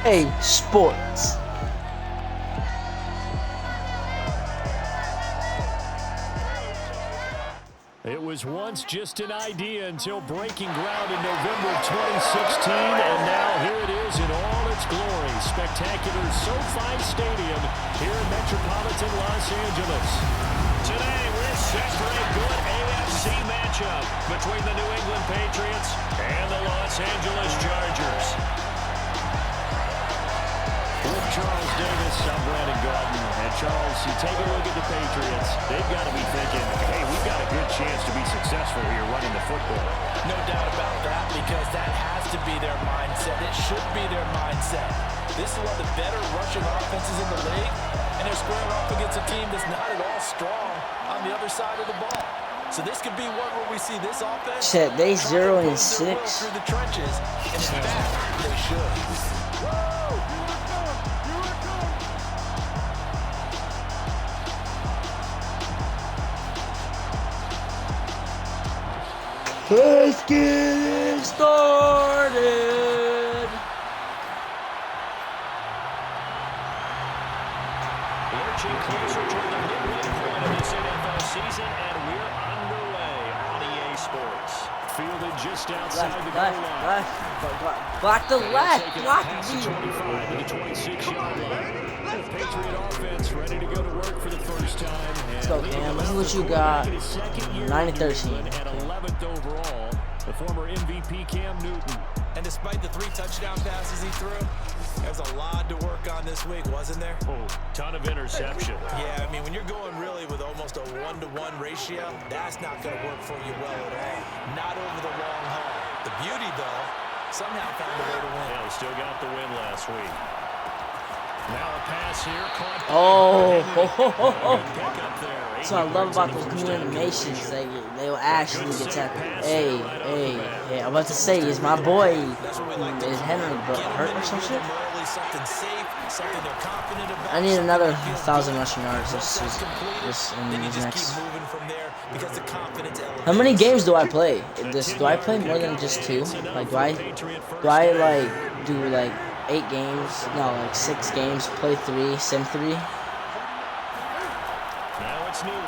EA Sports. It was once just an idea until breaking ground in November of 2016, and now here it is in all its glory. Spectacular SoFi Stadium here in metropolitan Los Angeles. Today we're set for a good AFC matchup between the New England Patriots and the Los Angeles Chargers. With Charles Davis, I'm Brandon Gordon. And Charles, you take a look at the Patriots, they've got to be thinking, hey, we've got a good chance to be successful here running the football. No doubt about that, because that has to be their mindset. It should be their mindset. This is one of the better rushing offenses in the league, and they're squaring off against a team that's not at all strong on the other side of the ball. So this could be one where we see this offense. Shit, they 0-6 through the trenches, and in fact, they should. Let's get it started. Inching closer to the midway point of this NFL season, and we're underway on EA Sports. Fielded just outside the goal line. Block the left. Block the the 25 to the 26-yard line. The Patriot offense ready to go to work for the first time. Let's go, Cam. Let's see what you got. 9-13. At 11th overall, the former MVP Cam Newton. And despite the 3 touchdown passes he threw, there's a lot to work on this week, wasn't there? Oh, ton of interception. Yeah, I mean, when you're going really with almost a 1-to-1 ratio, that's not going to work for you well at all. Not over the long haul. The beauty, though, somehow found a way to win. Yeah, they still got the win last week. Now a pass here. Oh, that's what I love about those new animations. They will actually get tackled. Hey, I'm about to say, is my boy, is Henry hurt or some shit? I need another 1,000 rushing yards this in these next. How many games do I play? Do I play more than just 2? Like, do I do like 8 games? No, like 6 games. Play 3, sim 3. Now it's Newton.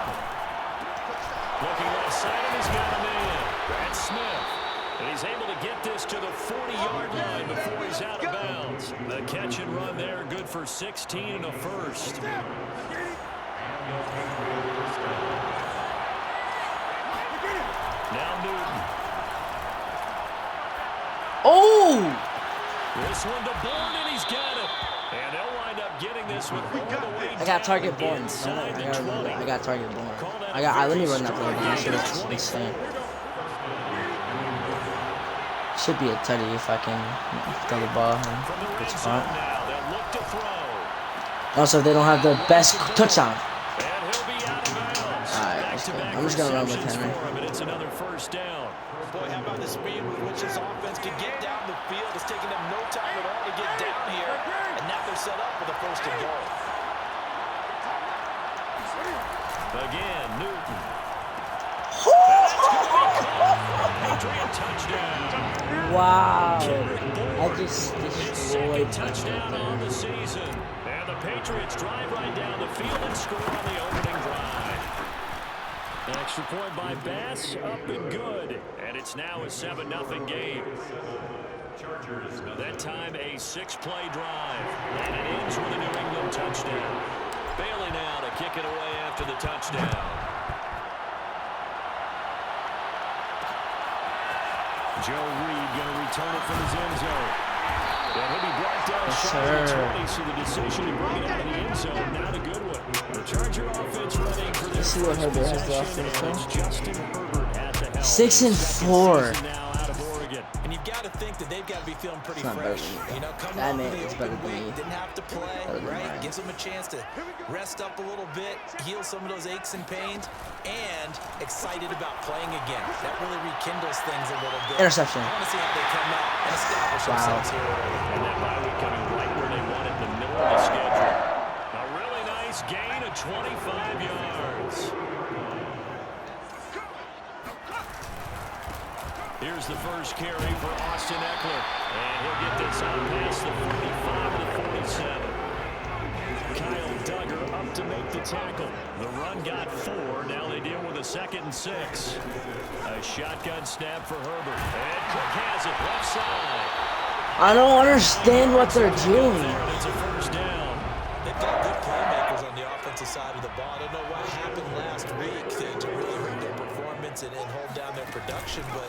Looking left side, and he's got a man. That's Smith. And he's able to get this to the 40-yard line before he's out of bounds. The catch and run there, good for 16 and a first. Now Newton. Oh! This one to Bourne, and he's got it. And they'll wind up getting this one all the way I got target Bourne. inside the 20. I got target Bourne. Let me run that play. I should have been saying. Should be a tutty if I can throw the ball in good spot. Also, they don't have the best touchdown. Alright, let's go. I'm just gonna run with Henry. It's another first down. Boy, how about the speed with which this offense can get down the field? It's taking them no time at all to get down here. And now they're set up for the first and goal. Again, Newton. Patriot touchdown. Wow. I just destroyed touchdown on the season. And the Patriots drive right down the field and score on the opening drive. An extra point by Bass, up and good. And it's now a 7-0 game. That time a 6-play drive. And it ends with a New England touchdown. Bailey now to kick it away after the touchdown. Joe Reed going to return it from his end zone. And he'll be brought down shy of the 20, so the decision to bring it out of the end zone, not a good one. The Charger offense running for this. See what Herbert has the offense. Justin Herbert at the helm. 6-4. And you've got to think that they've got to be feeling pretty fresh. You know, coming That off man the is better opening than me. week, didn't have to play, right? Gives them a chance to rest up a little bit, heal some of those aches and pains, and excited about playing again. That really rekindles things a little bit. Interception. I want to see how they come out and establish themselves here early. And that bye week coming right where they want it in the middle of the schedule. A really nice gain of 25 yards. Here's the first carry for Austin Eckler. And he'll get this out past the 45 to the 47. Kyle Duggar up to make the tackle. The run got 4. Now they deal with a 2nd and 6. A shotgun snap for Herbert. And Cook has it left side. I don't understand what they're doing. It's a first down. They've got good playmakers on the offensive side of the ball. I don't know what happened last week to really hurt their performance and hold down their production, but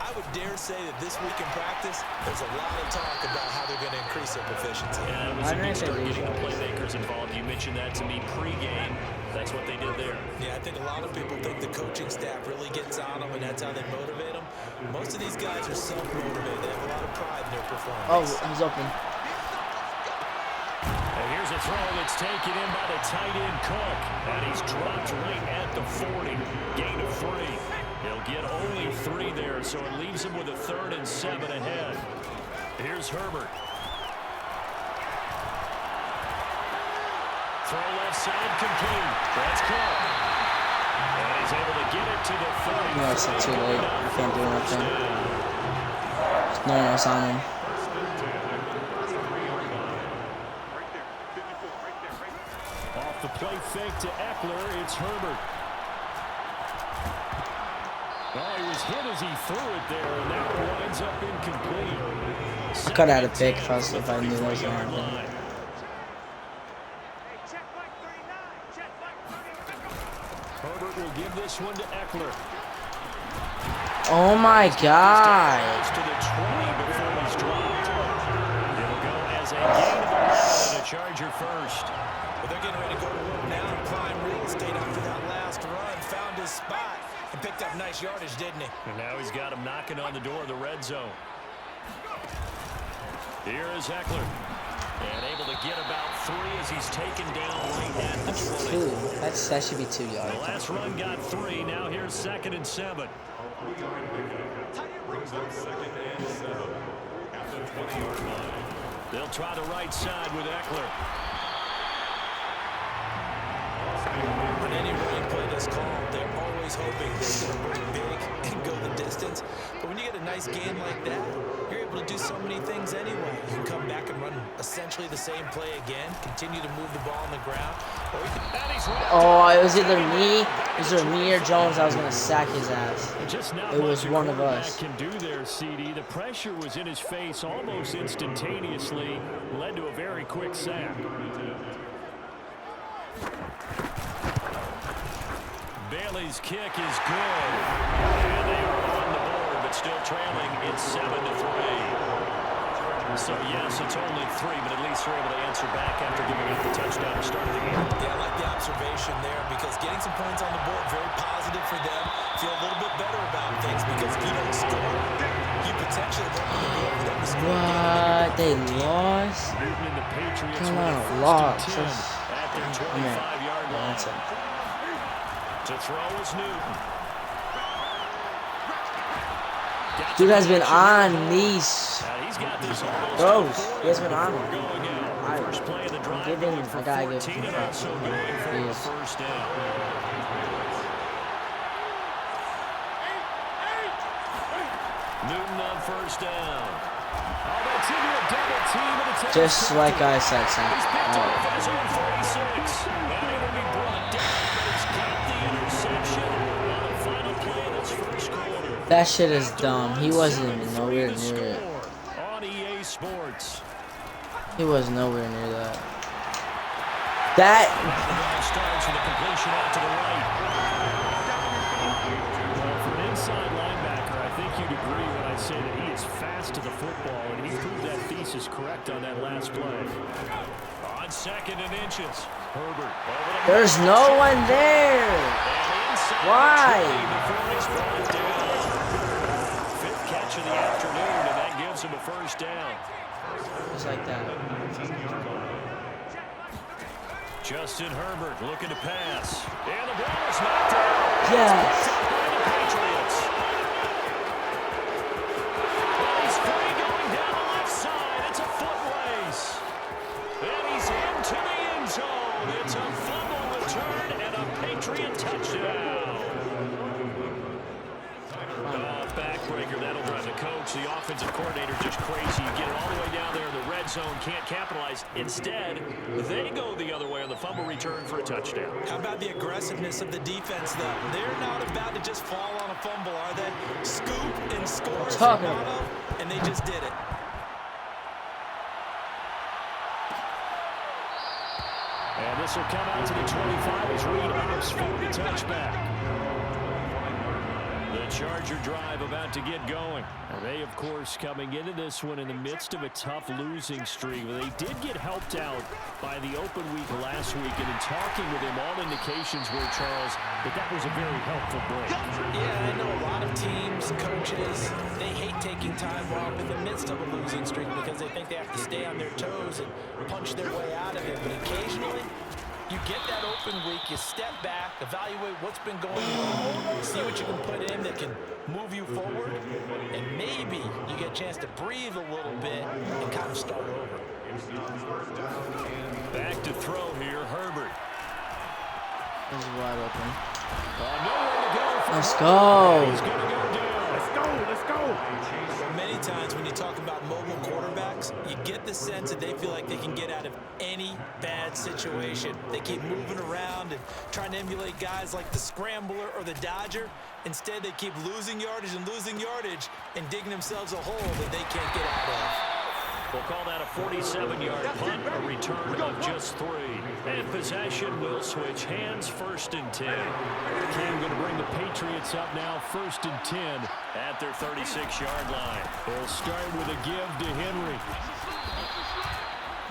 I would dare say that this week in practice, there's a lot of talk about how they're going to increase their proficiency. Yeah, it was a big start getting the playmakers involved. You mentioned that to me pregame. That's what they did there. Yeah, I think a lot of people think the coaching staff really gets on them, and that's how they motivate them. Most of these guys are self-motivated. They have a lot of pride in their performance. Oh, he's open. And here's a throw that's taken in by the tight end Cook. And he's dropped right at the 40. Gain of 3. He'll get only 3 there, so it leaves him with a 3rd and 7 ahead. Here's Herbert. Throw left side complete. That's Cook. And he's able to get it to the 30. No, it's too late. You can't do nothing. No one else on him. Off the play fake to Eckler, it's Herbert. Oh, he was hit as he threw it there, and that winds up incomplete. I could have had a pick if I knew that was going to happen. Herbert will give this one to Eckler. Oh my God! To the 20 before he's dropped. It'll go as a gain of a Charger first. But they're getting ready to go to work now and climb real estate after that last run. Found his spot and picked up nice yardage, didn't he? And now he's got him knocking on the door of the red zone. Here is Eckler. And able to get about 3 as he's taken down right at the 20. 2. That should be 2 yards. The last run got 3. Now here's 2nd and 7. They'll try the right side with Eckler. On any running play that's called, they're always hoping they're going to run big and go the distance. But when you get a nice game like that, you're able to do so many things anyway. You can come back and run essentially the same play again, continue to move the ball on the ground, or you can... Oh, it was either me, or Jones. I was gonna sack his ass. It was one of us. Can do there, CD. The pressure was in his face almost instantaneously, led to a very quick sack. Bailey's kick is good. And they are on the board, but still trailing. It's 7-3. So, yes, it's only 3, but at least they're able to answer back after giving up the touchdown to start the game. Yeah, I like the observation there because getting some points on the board, very positive for them. Feel a little bit better about things because if you don't score, you potentially open the door for them to score. What? They lost? Newton and the Patriots Come were on, first lost. and 10 at their 25-yard line. That's it. To throw is Newton. Dude has been on these throws. He has been on them. I gotta give him props. He is. Newton on first down. Oh, that's into a double team, and it's just like I said, Sam. He's picked off at his own 46. And it'll be brought down, but it's got the interception on the final play of this first quarter. That shit is dumb. He wasn't even nowhere near it. On EA Sports. He was nowhere near that. That. Starts with a completion out to the right. Well, for an inside linebacker, I think you'd agree when I say that he is fast to the football, and he proved that thesis correct on that last play. On 2nd and inches, Herbert. There's no one there. Why? Fifth catch of the afternoon, and that gives him a first down. Just like that. Justin Herbert looking to pass. And the ball is knocked out. Yes. By the Patriots. Well, he's free going down the left side. It's a foot race. And he's into the end zone. It's a fumble return and a Patriot touchdown. Back backbreaker. That'll drive the coach, the offensive coordinator, just crazy. You get it all the way down there in the red zone, can't capitalize. Instead, they go the other way on the fumble return for a touchdown. How about the aggressiveness of the defense, though? They're not about to just fall on a fumble, are they? Scoop and score from Mono, and they just did it. And this will come out to the 25 as Reed opts for the touchback. The Charger drive about to get going. And they, of course, coming into this one in the midst of a tough losing streak. They did get helped out by the open week last week. And in talking with him, all indications were, Charles, that was a very helpful break. Yeah, I know a lot of teams, coaches, they hate taking time off in the midst of a losing streak because they think they have to stay on their toes and punch their way out of it. But occasionally, you get that open week, you step back, evaluate what's been going on, see what you can put in that can move you forward, and maybe you get a chance to breathe a little bit and kind of start over. Back to throw here, Herbert. This is wide open. Nowhere to go. Let's go. He's going to go down. Let's go. Well, many times when you talk about mobile quarterbacks, you get the sense that they feel like they can get out of any bad situation. They keep moving around and trying to emulate guys like the Scrambler or the Dodger. Instead, they keep losing yardage and digging themselves a hole that they can't get out of. We'll call that a 47-yard punt, a return of just 3. And possession will switch hands, 1st and 10. Cam going to bring the Patriots up now, 1st and 10 at their 36-yard line. They'll start with a give to Henry.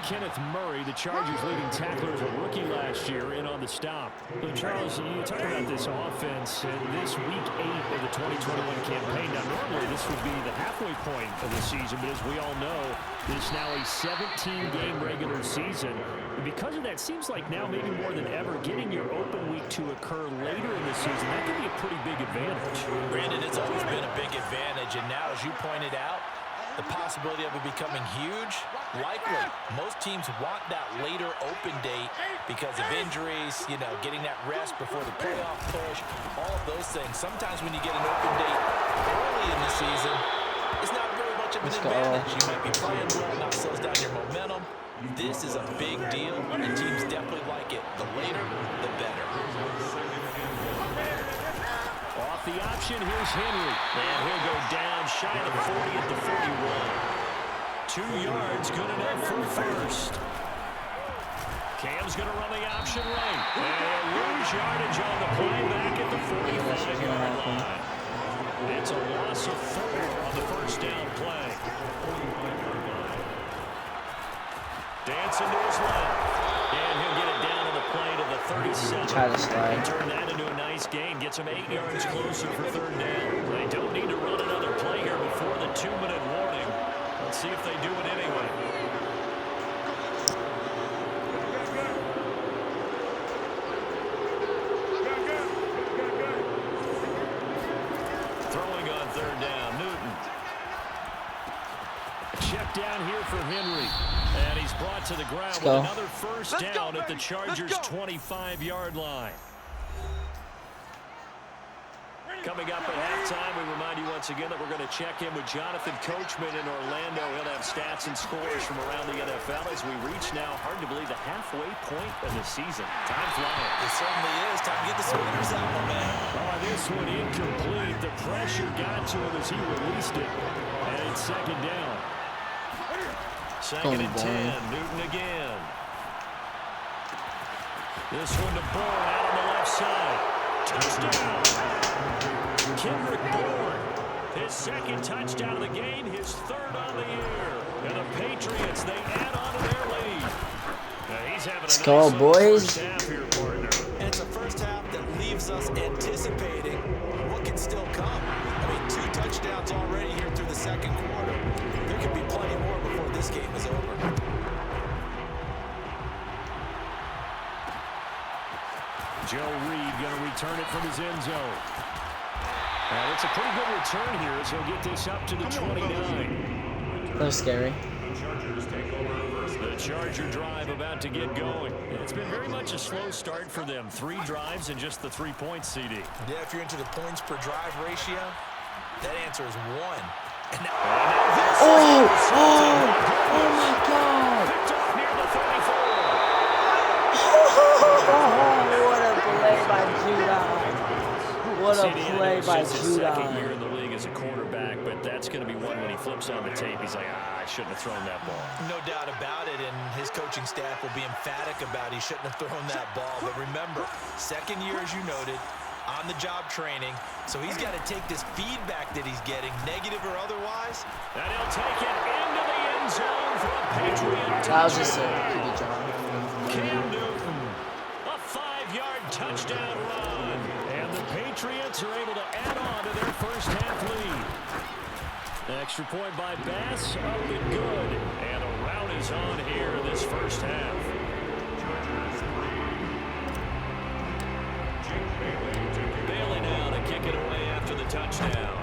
Kenneth Murray, the Chargers' leading tackler, as a rookie last year, in on the stop. So, Charles, you talk about this offense and this Week 8 of the 2021 campaign. Now, normally this would be the halfway point of the season, but as we all know, this is now a 17-game regular season. And because of that, it seems like now maybe more than ever, getting your open week to occur later in the season, that could be a pretty big advantage. Brandon, it's always been a big advantage, and now, as you pointed out, the possibility of it becoming huge, likely. Most teams want that later open date because of injuries, you know, getting that rest before the playoff push, all of those things. Sometimes when you get an open date early in the season, it's not very much of an advantage. You might be playing well, not slows down your momentum. This is a big deal, and teams definitely like it. The later, the better. Off the option, here's Henry. And he'll go down shy of the 40 at the 41. 2 yards, good enough for 1st. Cam's going to run the option right. And lose yardage on the play back at the 45-yard line. It's a loss of 4 on the 1st down play. Dancing to his left. And he'll get it down on the play to the 37. Try to slide. And turn that into a nice gain. Gets him 8 yards closer for 3rd down. They don't need to run another play here before the 2-minute warning. Let's see if they do it anyway. Throwing on 3rd down, Newton. Check down here for Henry. And he's brought to the ground with another 1st down at the Chargers' 25-yard line. Coming up at halftime, we remind you once again that we're going to check in with Jonathan Coachman in Orlando. He'll have stats and scores from around the NFL as we reach now, hard to believe, the halfway point of the season. Time flying. It certainly is. Time to get the swimmers out, my man. Oh, this one incomplete. The pressure got to him as he released it. And it's 2nd down. 2nd and 10. Newton again. This one to Bourne out on the left side. Touchdown. Kendrick Bourne, his 2nd touchdown of the game, his 3rd on the year. And the Patriots, they add on to their lead. Now he's having Let's go, boys. First half here, partner. And it's a first half that leaves us anticipating what can still come. I mean, 2 touchdowns already here through the 2nd quarter. There could be plenty more before this game is over. Joe Reed going to return it from his end zone. And it's a pretty good return here as he'll get this up to the 29. That was scary. The Charger drive about to get going. It's been very much a slow start for them. 3 drives and just the 3 points, CD. Yeah, if you're into the points per drive ratio, That answer is 1. And now Oh my God. What a play by Judon. What a play by Second year in Judon. the league as a quarterback, but that's going to be one when he flips on the tape. He's like, I shouldn't have thrown that ball. no doubt about it, and his coaching staff will be emphatic about he shouldn't have thrown that ball. But remember, second year, as you noted, on-the-job training, so he's got to take this feedback that he's getting, negative or otherwise. And he'll take it into the end zone for a Patriot. That was just a QB John. Cam Newton, a 5-yard touchdown run. And the Patriots are able to add on to their first half lead. Extra point by Bass, up and good. And a rout is on here in this first half. Bailey now to kick it away after the touchdown.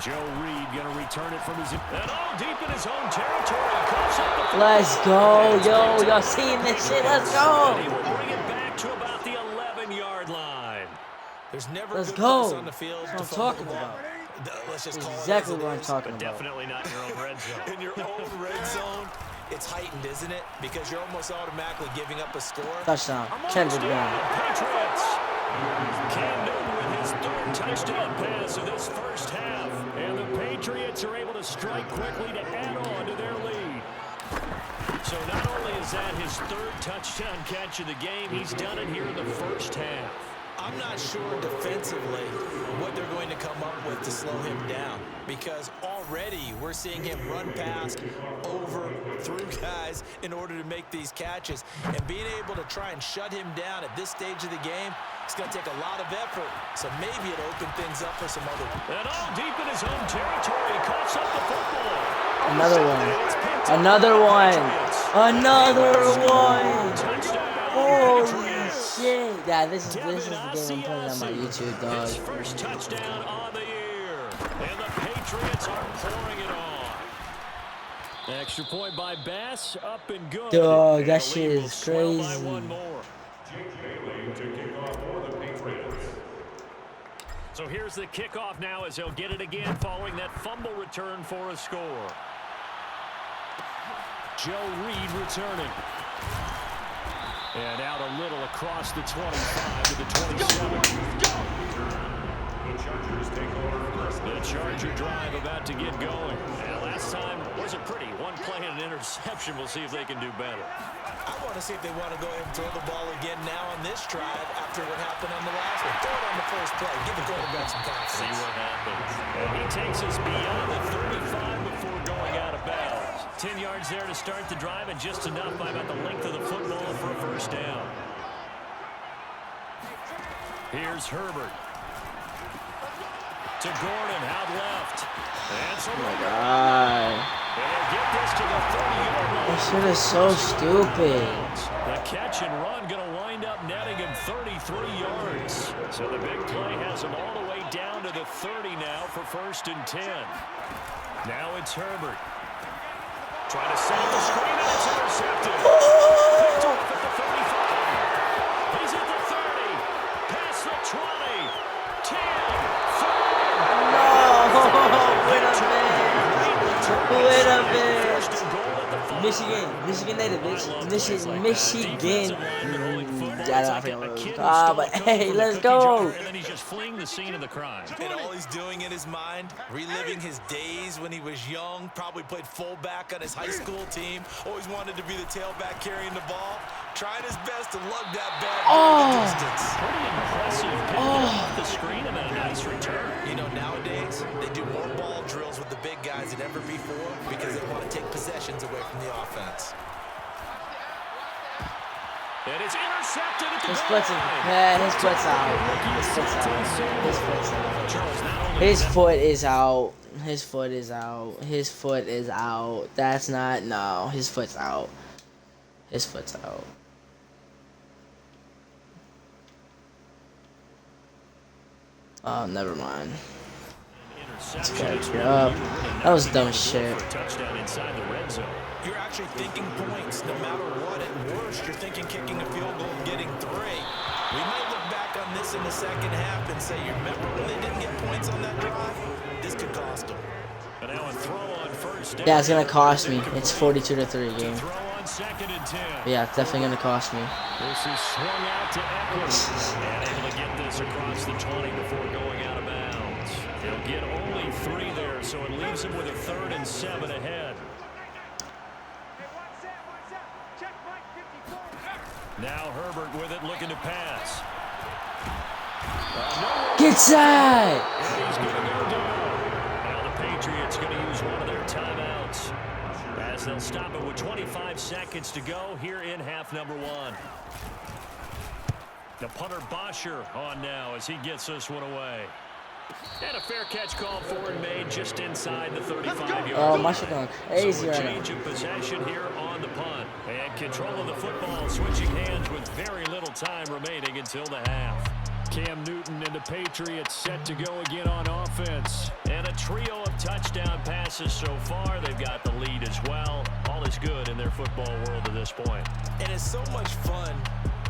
Joe Reed going to return it from his... And all deep in his own territory. Let's go. Yo, y'all seeing this shit? Let's go. We'll bring it back to about the 11-yard line. There's never Let's a good go. place on the field That's to what I'm fumble talking the ball. about. Let's just call Exactly it as what it I'm is. talking But about. definitely not in your own red zone. In your own red zone, it's heightened, isn't it? Because you're almost automatically giving up a score. Touchdown. Kendrick Brown. Patriots. Cam Newton with his 3rd touchdown pass of this first half. And the Patriots are able to strike quickly to add on to their lead. So not only is that his 3rd touchdown catch of the game, he's done it here in the first half. I'm not sure defensively what they're going to come up with to slow him down, because already we're seeing him run past, over, through guys in order to make these catches. And being able to try and shut him down at this stage of the game, it's going to take a lot of effort. So maybe it'll open things up for some other... And all deep in his own territory, coughs up the football. Another one. Another one. Another one. Holy shit. Yeah, this is the game I'm putting on my YouTube, dog. His first touchdown on the year. And the Patriots are pouring it on. Extra point by Bass, up and good. Dog, And that the shit lead will is swell by crazy. one more. So here's the kickoff now as they'll get it again following that fumble return for a score. Joe Reed returning. And out a little across the 25 to the 27. The Charger drive about to get going. And last time wasn't pretty. One play and an interception. We'll see if they can do better. I want to see if they want to go ahead and throw the ball again now on this drive after what happened on the last one. Throw it on the first play. Give the quarterback some confidence. See what happens. And he takes us beyond the 35 before going out of bounds. 10 yards there to start the drive, and just enough by about the length of the football for a first down. Here's Herbert. To Gordon, out left. And so Oh my God. and they'll get this to the 30-yard line. That shit is so stupid. The catch and run going to wind up netting him 33 yards. So the big play has him all the way down to the 30 now for 1st and 10. Now it's Herbert. Trying to set up the screen, and it's intercepted. Picked off at the 35. He's at the 30. Past the 20. 10. 5. No! Wait a minute. Michigan native, bitch. Michigan. I forget what it was called, but hey, let's go. And then he's just fleeing the scene of the crime. And all he's doing in his mind, reliving his days when he was young, probably played fullback on his high school team, always wanted to be the tailback carrying the ball, trying his best to lug that ball the distance. Pretty impressive picking off the screen and then a nice return. You know, nowadays, they do more ball drills with the big guys than ever before because they want to take possessions away from the offense. And it's intercepted at the His goal foot's line. his foot's out. His foot's out. His foot's out. His foot is out. His foot is out. His foot is out. That's not, no. His foot's out. His foot's out. Oh, never mind. Let's catch it up. That was dumb as shit. Touchdown inside the red zone. You're actually thinking points no matter what. At worst, you're thinking kicking a field goal and getting 3. We might look back on on this in the second half and say, you remember when they didn't get points on that drive? This could cost them. And now a throw on first down. Yeah, it's gonna cost me. It's 42-3 game. Throw on 2nd and 10. Yeah, it's definitely gonna cost me. This is swung out to Eckler. And able to get this across the 20 before going out of bounds. He'll get only 3 there, so it leaves him with a 3rd and 7 ahead. Now Herbert with it, looking to pass. Get set! He's going to go down. Now the Patriots going to use one of their timeouts as they'll stop it with 25 seconds to go here in half number 1. The punter Bosher on now as he gets this one away. And a fair catch called for and made just inside the 35-yard Oh, line. my shit going crazy So a right now. change of possession here on the punt. And control of the football, switching hands with very little time remaining until the half. Cam Newton and the Patriots set to go again on offense. And a trio of touchdown passes so far. They've got the lead as well. All is good in their football world at this point. And it's so much fun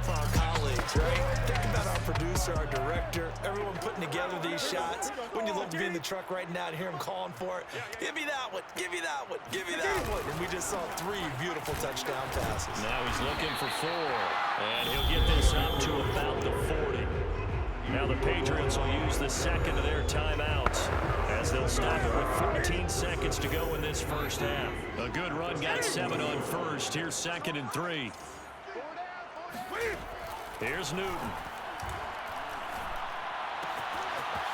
for our colleagues, right? Think about our producer, our director, everyone putting together these shots. When you love to be in the truck right now and hear him calling for it, give me that one, give me that one, give me that one. And we just saw 3 beautiful touchdown passes. Now he's looking for 4. And he'll get this up to about the 40. Now the Patriots will use the 2nd of their timeouts as they'll stop it with 14 seconds to go in this first half. A good run, got 7 on first. Here's 2nd and 3. Here's Newton.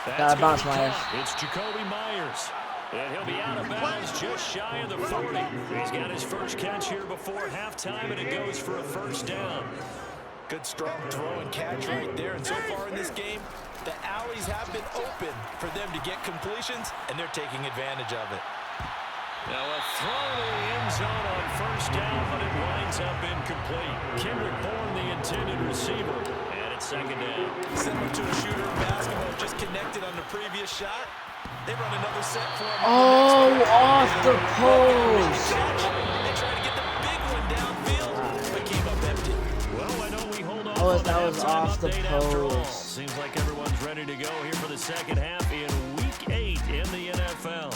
That's bounce, gonna be Myers. caught. It's Jacoby Myers. And he'll be out of bounds just shy of the 40. He's got his first catch here before halftime, and it goes for a first down. Good strong throw and catch right there. And so far in this game, the alleys have been open for them to get completions, and they're taking advantage of it. Now a throw to the end zone on first down, but it winds up incomplete. Kendrick Bourne, the intended receiver, and it's 2nd down. Similar to a shooter in basketball, just connected on the previous shot. They run another set for him. Oh, off the post. They try to get the big one downfield, but came up empty. Well, I know we hold on. Oh, to that was halftime off the update after all. post. Seems like everyone's ready to go here for the second half in Week 8 in the NFL.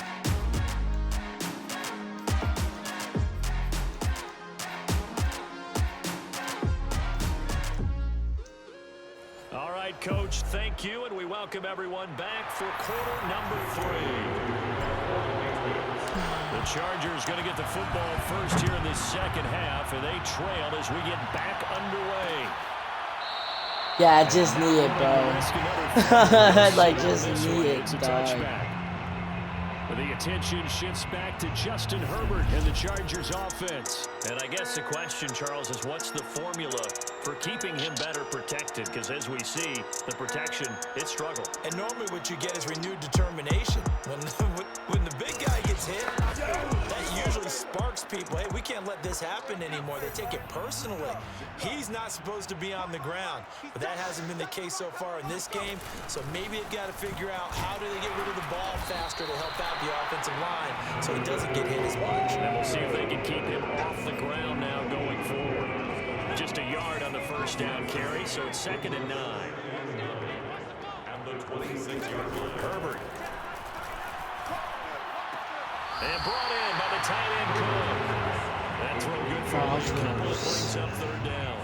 All right, Coach, thank you, and we welcome everyone back for quarter number 3. The Chargers going to get the football first here in this second half, and they trail as we get back underway. Yeah, I just need it, bro. Like, just need it, dog. The attention shifts back to Justin Herbert and the Chargers offense. And I guess the question, Charles, is what's the formula for keeping him better protected? Because as we see, the protection, it struggled. And normally what you get is renewed determination. When the big guy gets hit, that usually sparks people. Hey, we can't let this happen anymore. They take it personally. He's not supposed to be on the ground. But that hasn't been the case so far in this game. So maybe they've got to figure out how do they get rid of the ball faster to help out the offensive line so he doesn't get hit as much. And we'll see if they can keep him off the ground now going forward. Just a yard on the first down carry, so it's 2nd and 9. And the 26-yard line. Herbert. And brought in by the tight end Cook. That throw good for a couple. Brings up 3rd down.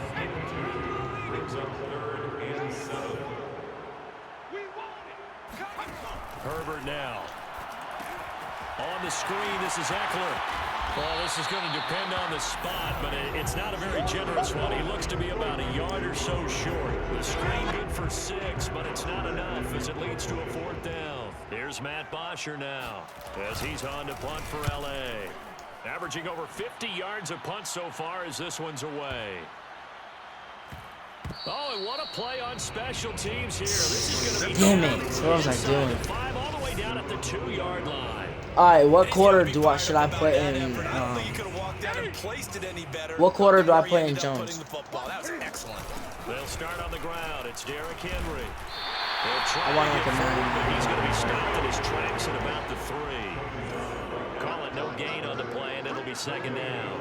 Brings up 3rd and 7. Herbert now. On the screen, this is Eckler. Well, this is going to depend on the spot, but it's not a very generous one. He looks to be about a yard or so short. The screen good for 6, but it's not enough as it leads to a 4th down. Here's Matt Bosher now as he's on to punt for L.A. Averaging over 50 yards a punt so far as this one's away. Oh, and what a play on special teams here. This is going to be... Damn it. What was I doing? 5 all the way down at the 2-yard line. Alright, what quarter should I put in? What quarter do I put in Jones? They'll start on the ground. It's Derrick Henry. I want like a 9. But he's going to be stopped in his tracks at about the 3. Call it no gain on the play, and it'll be 2nd down.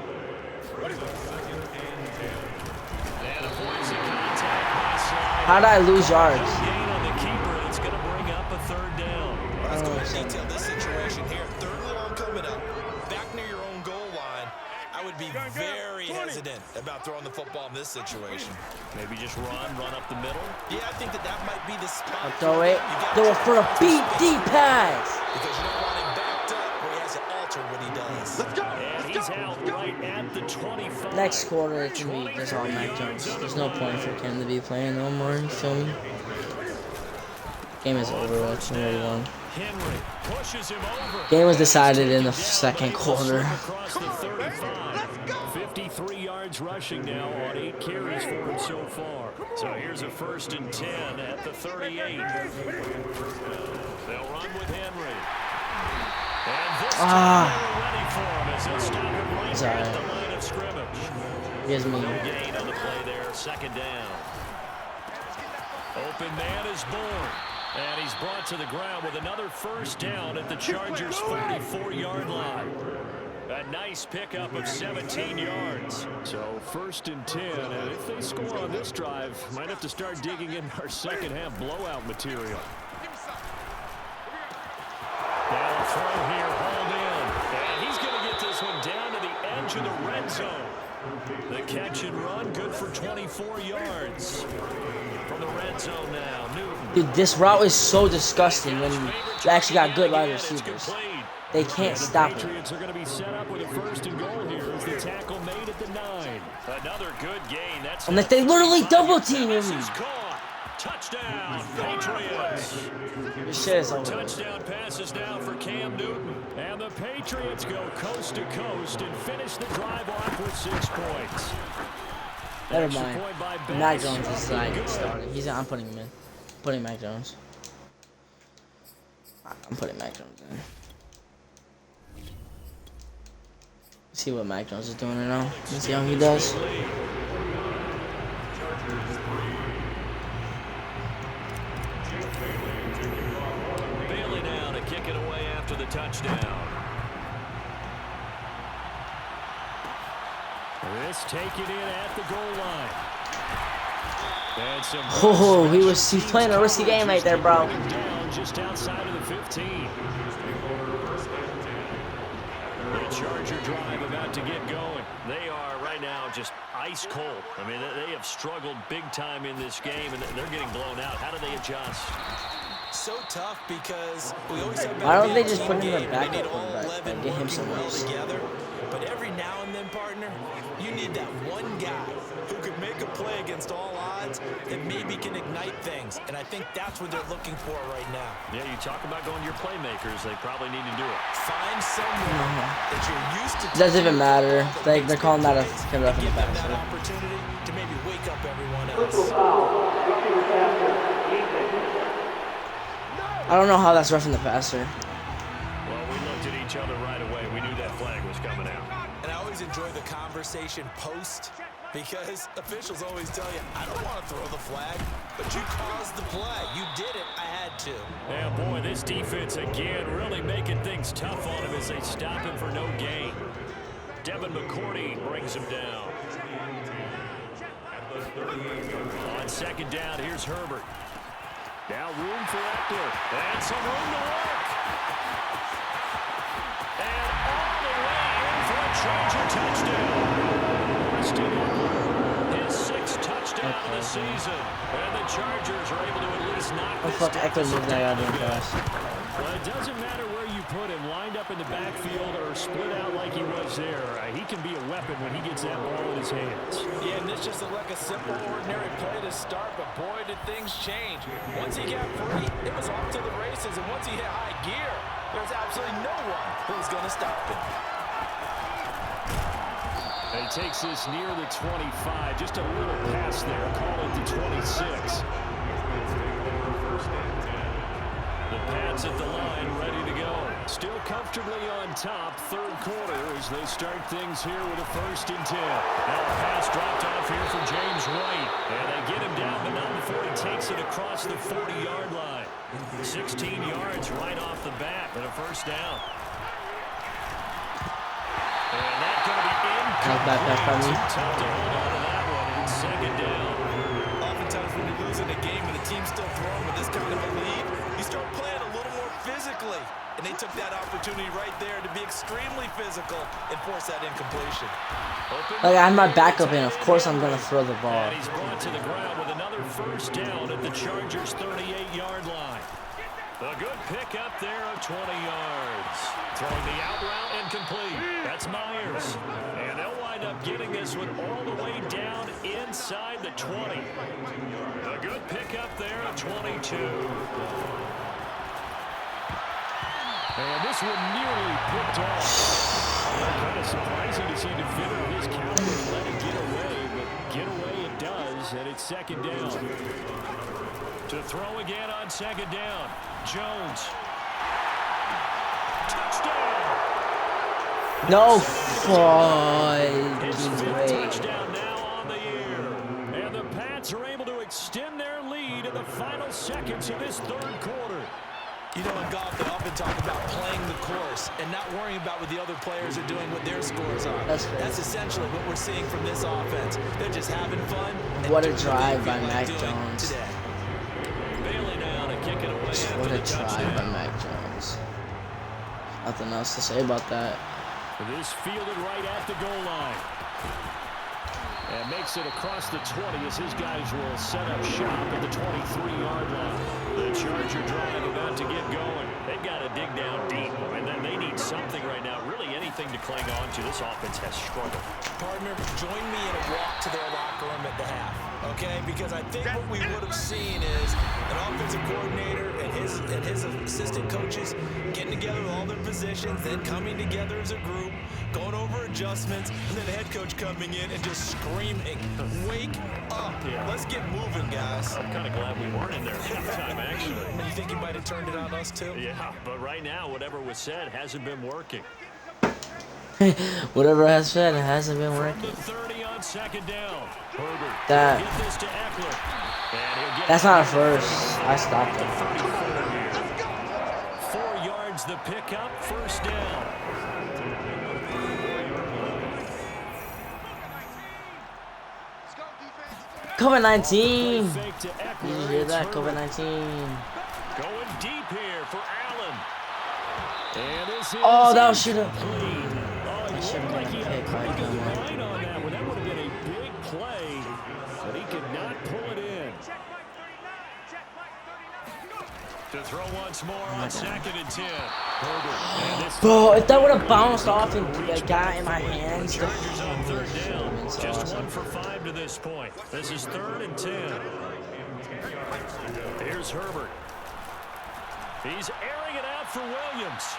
And avoids the contact by Slide. How did I lose yards? Gain on the keeper, and it's going to bring up a third down. Let's go ahead and detail this situation here. Third and long coming up. Back near your own goal line. I would be very hesitant about throwing the football in this situation. Maybe just run up the middle. Yeah, I think that might be the spot. I'll throw it. Throw it for a deep pass. Because you don't want him backed up where he has to alter what he does. Let's go. And he's out right at the 25. Next quarter, it can be just all Mac Jones. There's no point for Ken to be playing no more. You feel me? Game is over. What's another one? Henry pushes him over. Game was decided in the second quarter. Across the 35. 53 yards rushing now on 8 carries for him so far. So here's a 1st and 10 at the 38. They'll run with Henry. And this time they're ready for him as they'll stop him right there at the line of scrimmage. Gives me. No gain on the play there. 2nd down. Open man is born. And he's brought to the ground with another 1st down at the Chargers' 44-yard line. A nice pickup of 17 yards. So 1st and 10, and if they score on this drive, might have to start digging in our second-half blowout material. Now throw here, hauled in. And he's going to get this one down to the edge of the red zone. The catch and run, good for 24 yards. From the red zone now, Newton. Dude, this route is so disgusting when you actually got good wide receivers. They can't stop it. Patriots are going to be set up with a 1st and goal here as the tackle made at the 9. Another good gain. That's Unless they literally double team him. Touchdown, Patriots. This shit is over. Touchdown passes now for Cam Newton. And the Patriots go coast to coast and finish the drive off with 6 points. Never mind. Mac Jones is starting. I'm putting him in. Putting Mac Jones. I'm putting Mac Jones in. See what Mac Jones is doing right now. Let's see how he does. Bailey now to kick it away after the touchdown. This take it in at the goal line. Oh, he's playing a risky game right there, bro. Down just outside of the 15. The Charger drive about to get going. They are right now just ice cold. I mean, they have struggled big time in this game, and they're getting blown out. How do they adjust? So tough because we always have. Why don't they just put him in the backup quarterback and get him some else? But every now and then, partner, you need that one guy who can make a play against all odds that maybe can ignite things. And I think that's what they're looking for right now. Yeah, you talk about going to your playmakers. They probably need to do it. Find someone that you're used to. Doesn't even matter. They're calling that a roughing the That passer. opportunity to maybe wake up everyone else. I don't know how that's roughing the passer. Well, we looked at each other right away. We knew that flag was coming out. And I always enjoy the conversation post because officials always tell you, I don't want to throw the flag, but you caused the play. You did it. I had to. Yeah, boy, this defense again really making things tough on him as they stop him for no gain. Devin McCourty brings him down. On 2nd down, here's Herbert. Now room for Eckler. And some room to work. And all the way in for a Charger touchdown. Austin Eckler, his 6th touchdown of the season. And the Chargers are able to at least knock this Fuck, Eckler moved that goddamn pass. Well, it doesn't matter where you put him, lined up in the backfield or split out like he was there. He can be a weapon when he gets that ball in his hands. Yeah, and this just looked like a simple, ordinary play to start, but boy, did things change. Once he got free, it was off to the races, and once he hit high gear, there's absolutely no one who's going to stop him. And he takes this near the 25, just a little pass there, call it the 26. The Pats at the line, ready to go. Still comfortably on top, 3rd quarter as they start things here with a 1st and 10. Now a pass dropped off here for James White. And they get him down, but not before he takes it across the 40-yard line. 16 yards right off the bat and a 1st down. And that's going to be incomplete. Tough to hold on to that one. It's 2nd down. Oftentimes when you lose in a wrong with this kind of a lead? You start playing a little more physically. And they took that opportunity right there to be extremely physical and force that incompletion. Like, I had my backup in. Of course I'm going to throw the ball. And he's brought to the ground with another first down at the Chargers' 38-yard line. A good pickup there of 20 yards. Throwing the out route incomplete. That's Myers. And they'll wind up getting this one all the way down inside the 20. A good pickup there of 22. And this one nearly picked off. Kind of surprising to see a defender of his caliber let it get away, but get away it does, and it's second down. To throw again on second down. Jones. Touchdown. No fun. His fifth touchdown now on the year. And the Pats are able to extend their lead in the final seconds of this third quarter. You know, in golf, they often talk about playing the course and not worrying about what the other players are doing, what their scores are. That's essentially what we're seeing from this offense. They're just having fun. What a drive by Mac Jones. Today. Bailey now to kick it away. What a drive by Mac Jones. Nothing else to say about that. This fielded right at the goal line. And makes it across the 20 as his guys will set up shop at the 23-yard line. The Charger drive about to get going. They've got to dig down deep, and then they need something right now, really anything to cling on to. This offense has struggled. Partner, join me in a walk to their locker room at the half, okay? Because I think what we would have seen is an offensive coordinator and his assistant coaches getting together with all their positions, then coming together as a group, going over adjustments, and then the head coach coming in and just screaming, wake up. Yeah. Let's get moving, guys. I'm kind of glad we weren't in there at halftime, actually. You think he might have turned it on us, too? Yeah, but right now, whatever was said hasn't been working. Whatever has said, it hasn't been working. From the 30 on second down. Herbert. That. Get this to Eckler. And he'll get That's not a first. I stopped it. 4 yards the pickup, first down. COVID-19. Did you hear that? COVID-19. Going deep here for Allen. And this is That should have. That should have been a pick right Right there. on that one. That would have been a big play, but he could not pull it in. To throw once more on second and 10. Bro, if that would have bounced off and got in my hands, Chargers on third down. Just 1 for 5 to this point. This is 3rd and 10. Here's Herbert. He's airing it out for Williams.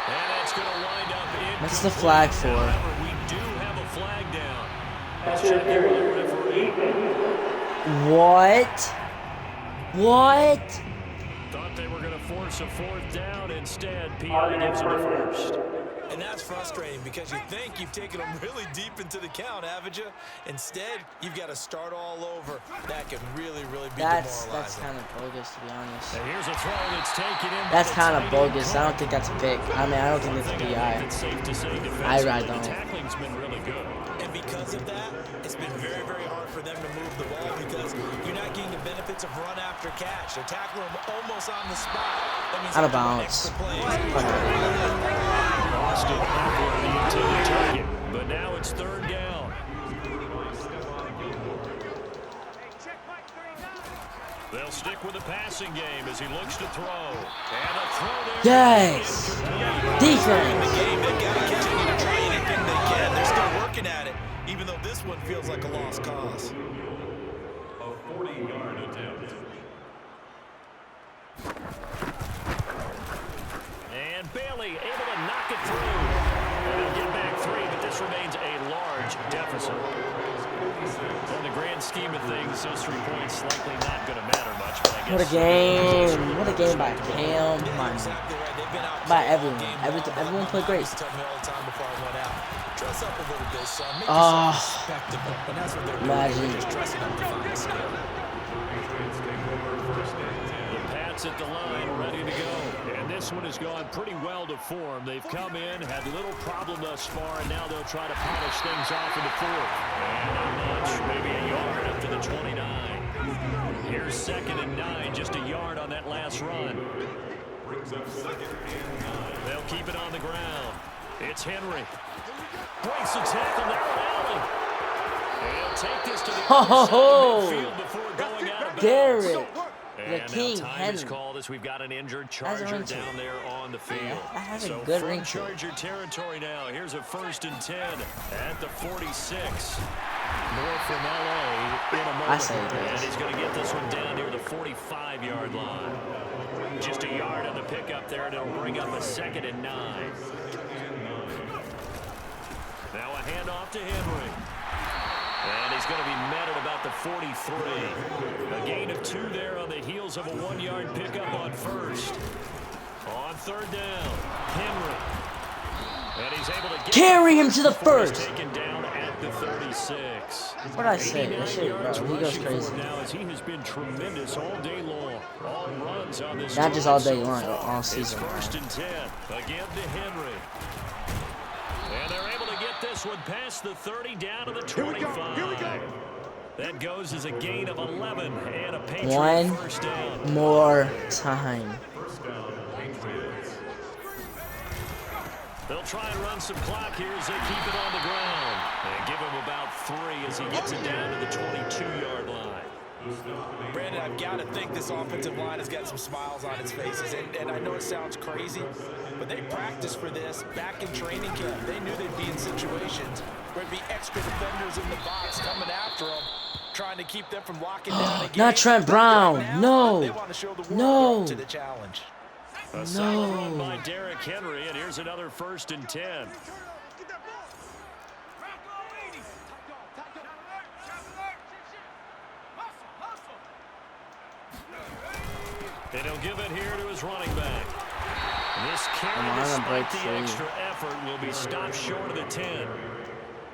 And that's going to wind up in. What's the flag for? However, we do have a flag down. Let's check in with the referee. What? What? Thought they were going to force a 4th down. Instead, PI gives it a first. And that's frustrating because you think you've taken them really deep into the count, haven't you? Instead, you've got to start all over. That could really, really be demoralizing. That's kind of bogus, to be honest. And here's a throw that's taken in. That's kind of bogus. I don't think that's a pick. I mean, I don't think it's a PI. It's safe to say I don't. the tackling's been really good. And because of that, it's been very, very hard for them to move the ball because you're not getting the benefits of run after catch. They're tackling them almost on the spot. That means Out of bounds. Lost it before the intended target, but now it's 3rd down. They'll stick with the passing game as he looks to throw. And a throw there. Yes! Defense! The game, they've got to continue to try anything they can. They're still working at it, even though this one feels like a lost cause. A 40-yard attempt. And Bailey able to knock it through. And they'll get back 3, but this remains a large deficit. In the grand scheme of things, those 3 points likely not going to matter much. But I guess What a game. What a game by Cam. By everyone. Everyone played great. Dress up a little bit, son. Make Oh, yourself respectable. And that's what they're doing. imagine. They're just dressing up the final skill. The Pats at the line, ready to go. And this one has gone pretty well to form. They've come in, had little problem thus far, and now they'll try to polish things off in the 4th. And not much, maybe a yard up to the 29. Here's 2nd and 9, just a yard on that last run. They'll keep it on the ground. It's Henry. Breaks the tackle there at Allen. He'll take this to the other side of midfield before going out of bounds. Garrett. The And King now time Henry. is called as we've got an injured Charger down there on the field. That has a So good from ring to it. Charger territory now. Here's a 1st and 10 at the 46. More from L.A. in a moment. I say it And is. he's going to get this one down near the 45-yard line. Just a yard on the pickup there, and it'll bring up a 2nd and 9. Now a handoff to Henry. And he's going to be met at about the 43. A gain of 2 there on the heels of a 1-yard pickup on 1st. On 3rd down, Henry. And he's able to get Carry him to the first. Taken down at the 36. What I say? That shit, bro. He goes Rushing for crazy. him now as he has been tremendous all day long. All runs on this Not just drive all day so long, far. all season It's 1st long. and 10. Again to Henry. And they're able to get this one past the 30 down to the 25. Here we go. That goes as a gain of 11 and a Patriot One first down. more time. They'll try and run some clock here as they keep it on the ground. And give him about 3 as he gets it down to the 22-yard line. Brandon, I've got to think this offensive line has got some smiles on its faces. And I know it sounds crazy, but they practiced for this back in training camp. They knew they'd be in situations where there'd be extra defenders in the box coming after them, trying to keep them from locking down again. Not Trent Brown. Right now, No. they want to show the world No. up to the challenge. A solid run by Derrick Henry, and here's another 1st and 10. And he'll give it here to his running back. This carry, despite the extra effort, will be stopped short of the 10.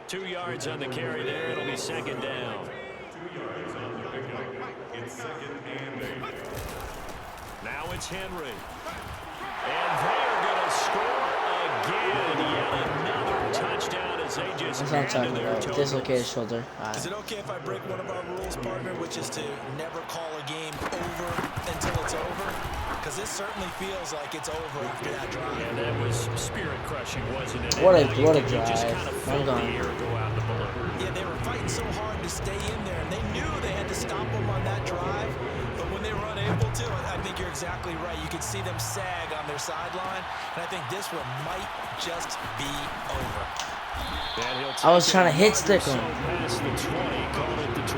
2 yards on the carry there. It'll be 2nd down. Now it's Henry. And they're going to score again. Yet another touchdown as they just That's what I'm talking about. total. Dislocated shoulder. Is it okay if I break one of our rules, partner, which is to never call a game over until it's over? Because this certainly feels like it's over after that drive. And that was spirit crushing, wasn't it? What a And now you drive. just kind of felt the I'm air go out the balloon. Yeah, they were fighting so hard to stay in there, and they knew they had to stop them on that drive. But when they were unable to, I think you're exactly right. You could see them sag on their sideline, and I think this one might just be over. I was trying to hit stick him. Past the 20, called it the 21.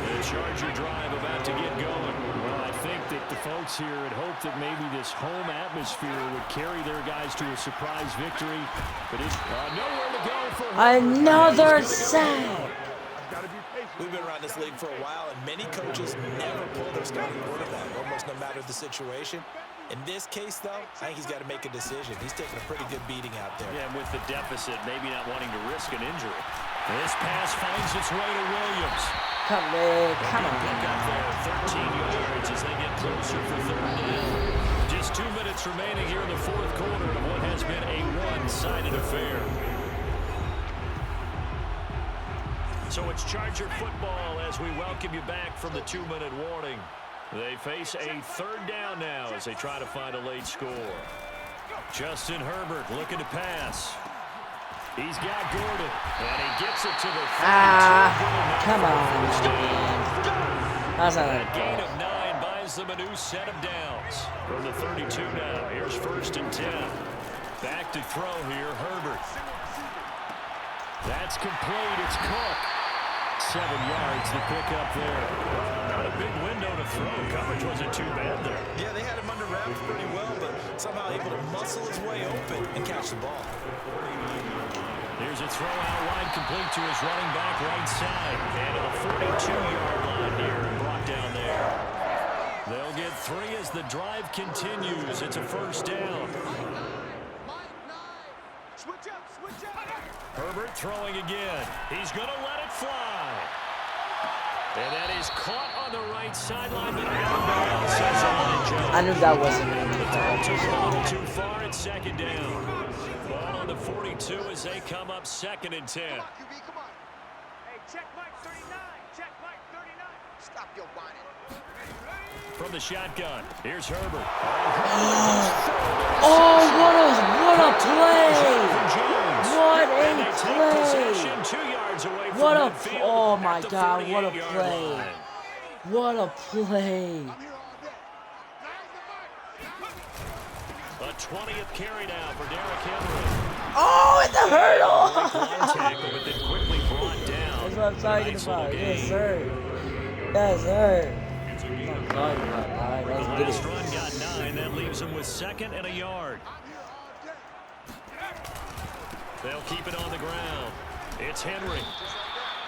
The Charger drive about to get going. Well, I think that the folks here had hoped that maybe this home atmosphere would carry their guys to a surprise victory, but it's nowhere to go for Another sack. We've been around this league for a while, and many coaches never pull their starting quarterback, almost no matter the situation. In this case, though, I think he's got to make a decision. He's taking a pretty good beating out there. Yeah, and with the deficit, maybe not wanting to risk an injury. This pass finds its way to Williams. Come on. Pick up there, 13 yards as they get closer for 3rd down. Just 2 minutes remaining here in the 4th quarter of what has been a one-sided affair. So it's Charger football as we welcome you back from the 2-minute warning. They face a 3rd down now as they try to find a late score. Justin Herbert looking to pass. He's got Gordon, and he gets it to the 32. Come on, man. That's not A a gain goal. of 9 buys them a new set of downs. From the 32 now, here's 1st and 10. Back to throw here, Herbert. That's complete, it's Cook. 7 yards to pick up there. Not a big window to throw. Coverage wasn't too bad there. Yeah, they had him under wraps pretty well, but somehow able to muscle his way open and catch the ball. Here's a throw out wide, complete to his running back right side. And to the 42-yard line here and brought down there. They'll get 3 as the drive continues. It's a 1st down. Herbert throwing again. He's going to let it fly. And that is caught on the right sideline. I knew that wasn't going to be Too far at 2nd down. Ball on the 42 as they come up 2nd and 10. Hey, check Mike 39. Check Mike 39. From the shotgun, here's Herbert. Oh, what a play! What a play! What a, oh my God, what a play! What a play! A 20th carry now for Derrick Henry. Oh, it's a hurdle! But then quickly brought down. That's what I'm talking about. Yes, sir. Yes, sir. That's what I'm talking about. All right, let's get Last it. run got 9. That leaves him with 2nd and a yard. They'll keep it on the ground. It's Henry.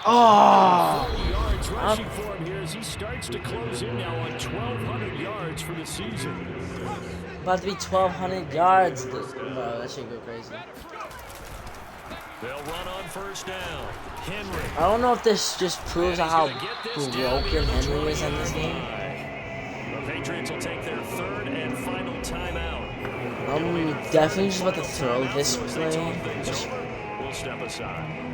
Oh! 40 yards rushing for him here as he starts to close in now on 1,200 yards for the season. About to be 1,200 yards. Bro, that shit go crazy. They'll run on first down. Henry. I don't know if this just proves how broken Henry is in this game. The Patriots will take their 3rd and final timeout. I'm definitely just about to throw this play. We'll step aside.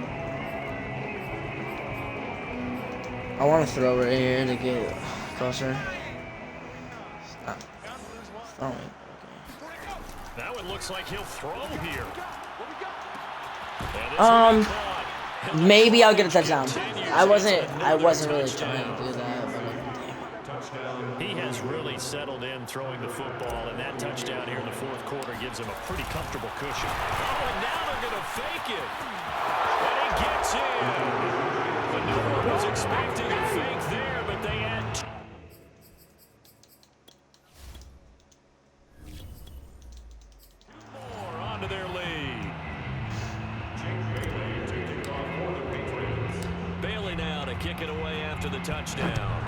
I want to throw right here to get closer. Oh, okay. Now it looks like he'll throw here. Maybe I'll get a touchdown. I wasn't really trying to do that, but he has really settled in throwing the football, and that touchdown here in the 4th quarter gives him a pretty comfortable cushion. Oh, and now they're going to fake it. And he gets in. But no one was expecting a fake there, but they had more onto their lead. Bailey now to kick it away after the touchdown.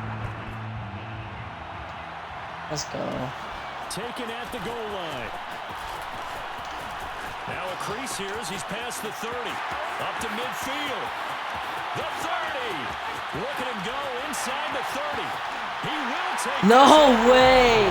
let's go. Taken at the goal line. Now a crease here as he's past the 30. Up to midfield. The 30. Look at him go inside the 30. He will take No way!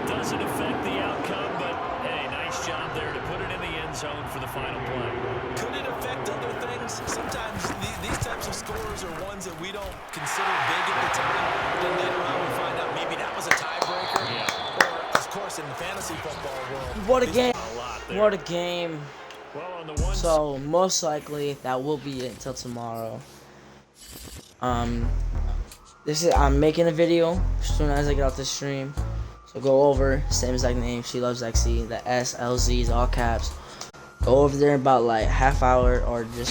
Doesn't affect the outcome, but hey, nice job there to put it in the end zone for the final play. Could it affect other things? Sometimes these types of scores are ones that we don't consider big at the time. Then later on we find out maybe that was a tiebreaker. Yeah. Or, of course, in the fantasy football world. What a game! A lot there. What a game! Well, on the one So most likely that will be it until tomorrow. I'm making a video as soon as I get off the stream. So go over, same exact name, She Loves XC, the SLZ is all caps. Go over there in about like half hour or just